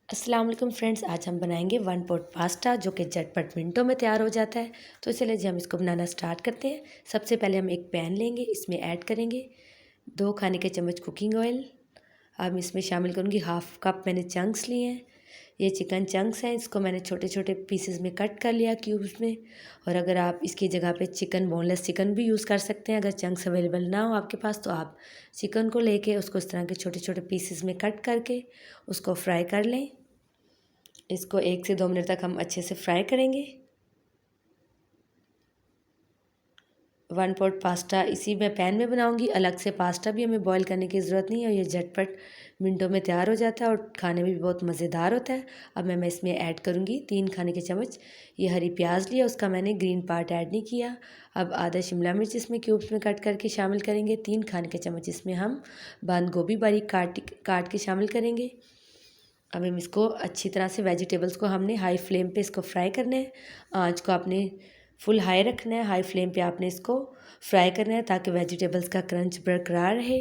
अस्सलाम वालेकुम फ्रेंड्स, आज हम बनाएंगे वन पॉट पास्ता जो कि झटपट मिनटों में तैयार हो जाता है। तो चलिए जी हम इसको बनाना स्टार्ट करते हैं। सबसे पहले हम एक पैन लेंगे, इसमें ऐड करेंगे 2 खाने के चम्मच कुकिंग ऑयल। अब इसमें शामिल करूँगी हाफ़ कप मैंने चंक्स लिए हैं। ये चिकन चंक्स हैं, इसको मैंने छोटे छोटे पीसेस में कट कर लिया क्यूब्स में। और अगर आप इसकी जगह पे चिकन बोनलेस चिकन भी यूज़ कर सकते हैं। अगर चंक्स अवेलेबल ना हो आपके पास तो आप चिकन को लेके उसको इस तरह के छोटे छोटे पीसेस में कट करके उसको फ्राई कर लें। इसको 1 से 2 मिनट तक हम अच्छे से फ्राई करेंगे। वन पॉट पास्ता इसी में पैन में बनाऊंगी, अलग से पास्ता भी हमें बॉईल करने की ज़रूरत नहीं है। और ये झटपट मिनटों में तैयार हो जाता है और खाने में भी बहुत मज़ेदार होता है। अब मैं इसमें ऐड करूँगी 3 खाने के चम्मच ये हरी प्याज लिया, उसका मैंने ग्रीन पार्ट ऐड नहीं किया। अब आधा शिमला मिर्च इसमें क्यूब्स में कट करके शामिल करेंगे। 3 खाने के चम्मच इसमें हम बंद गोभी बारीक काट के शामिल करेंगे। अब हम इसको अच्छी तरह से वेजिटेबल्स को हमने हाई फ्लेम पे इसको फ्राई करना है। आँच को आपने फुल हाई रखना है, हाई फ्लेम पे आपने इसको फ्राई करना है ताकि वेजिटेबल्स का क्रंच बरकरार रहे।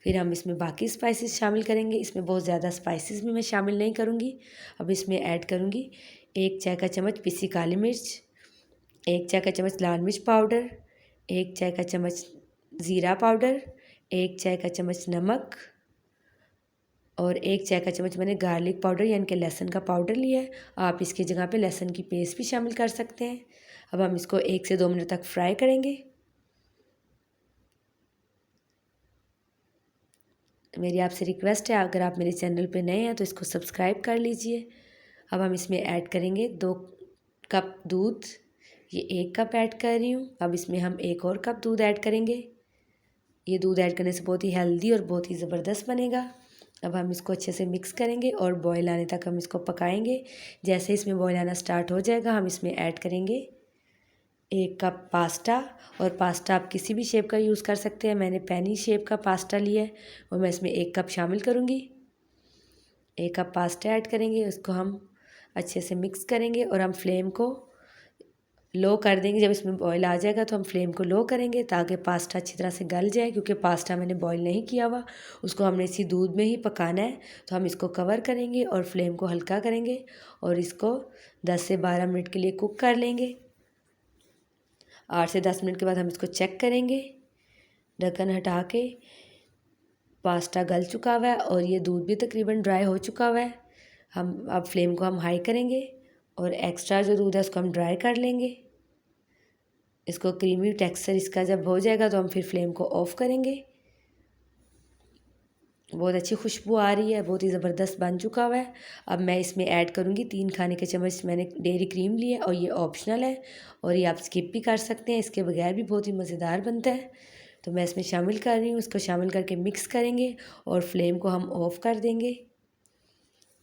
फिर हम इसमें बाकी स्पाइसेस शामिल करेंगे। इसमें बहुत ज़्यादा स्पाइसेस भी मैं शामिल नहीं करूँगी। अब इसमें ऐड करूँगी 1 चाय का चम्मच पिसी काली मिर्च, 1 चाय का चम्मच लाल मिर्च पाउडर, 1 चाय का चम्मच ज़ीरा पाउडर, 1 चाय का चम्मच नमक और 1 चाय का चम्मच मैंने गार्लिक पाउडर यानी कि लहसुन का पाउडर लिया है। आप इसकी जगह पे लहसुन की पेस्ट भी शामिल कर सकते हैं। अब हम इसको 1 से 2 मिनट तक फ्राई करेंगे। मेरी आपसे रिक्वेस्ट है, अगर आप मेरे चैनल पे नए हैं तो इसको सब्सक्राइब कर लीजिए। अब हम इसमें ऐड करेंगे 2 कप दूध, ये 1 कप ऐड कर रही हूँ। अब इसमें हम 1 और कप दूध ऐड करेंगे। ये दूध ऐड करने से बहुत ही हेल्दी और बहुत ही ज़बरदस्त बनेगा। अब हम इसको अच्छे से मिक्स करेंगे और बॉयल आने तक हम इसको पकाएंगे। जैसे इसमें बॉयल आना स्टार्ट हो जाएगा हम इसमें ऐड करेंगे 1 कप पास्ता। और पास्ता आप किसी भी शेप का यूज़ कर सकते हैं। मैंने पैनी शेप का पास्ता लिया है और मैं इसमें 1 कप शामिल करूँगी। 1 कप पास्ता ऐड करेंगे, उसको हम अच्छे से मिक्स करेंगे और हम फ्लेम को लो कर देंगे। जब इसमें बॉयल आ जाएगा तो हम फ्लेम को लो करेंगे ताकि पास्ता अच्छी तरह से गल जाए, क्योंकि पास्ता मैंने बॉयल नहीं किया हुआ, उसको हमने इसी दूध में ही पकाना है। तो हम इसको कवर करेंगे और फ्लेम को हल्का करेंगे और इसको 10 से 12 मिनट के लिए कुक कर लेंगे। 8 से 10 मिनट के बाद हम इसको चेक करेंगे। ढक्कन हटा के पास्ता गल चुका हुआ है और ये दूध भी तकरीबन ड्राई हो चुका हुआ है। हम अब फ्लेम को हम हाई करेंगे और एक्स्ट्रा जो दूध है उसको हम ड्राई कर लेंगे। इसको क्रीमी टेक्सचर इसका जब हो जाएगा तो हम फिर फ्लेम को ऑफ़ करेंगे। बहुत अच्छी खुशबू आ रही है, बहुत ही ज़बरदस्त बन चुका हुआ है। अब मैं इसमें ऐड करूँगी 3 खाने के चम्मच मैंने डेयरी क्रीम ली है और ये ऑप्शनल है और ये आप स्किप भी कर सकते हैं, इसके बगैर भी बहुत ही मज़ेदार बनता है। तो मैं इसमें शामिल कर रही हूँ, इसको शामिल करके मिक्स करेंगे और फ्लेम को हम ऑफ़ कर देंगे।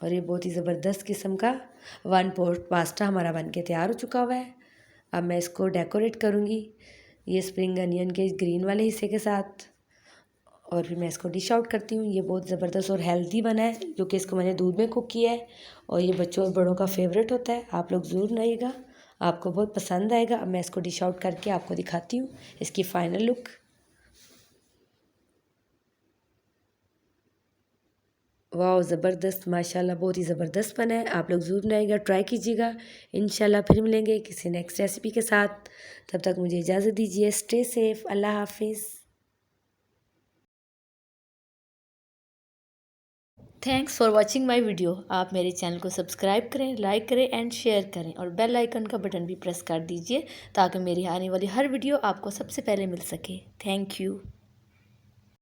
और ये बहुत ही ज़बरदस्त किस्म का वन पॉट पास्ता हमारा बन के तैयार हो चुका हुआ है। अब मैं इसको डेकोरेट करूँगी ये स्प्रिंग अनियन के ग्रीन वाले हिस्से के साथ और फिर मैं इसको डिश आउट करती हूँ। ये बहुत ज़बरदस्त और हेल्दी बना है, क्योंकि इसको मैंने दूध में कुक किया है और ये बच्चों और बड़ों का फेवरेट होता है। आप लोग ज़रूर बनाइएगा, आपको बहुत पसंद आएगा। अब मैं इसको डिश आउट करके आपको दिखाती हूँ इसकी फ़ाइनल लुक। वाह ज़बरदस्त, माशाल्लाह बहुत ही ज़बरदस्त बना है। आप लोग ज़रूर बनाइएगा, ट्राई कीजिएगा। इंशाल्लाह फिर मिलेंगे किसी नेक्स्ट रेसिपी के साथ। तब तक मुझे इजाज़त दीजिए। स्टे सेफ, अल्लाह हाफिज़। Thanks for watching my video. आप मेरे चैनल को सब्सक्राइब करें, लाइक करें एंड शेयर करें और बेल आइकन का बटन भी प्रेस कर दीजिए ताकि मेरी आने वाली हर वीडियो आपको सबसे पहले मिल सके। Thank you.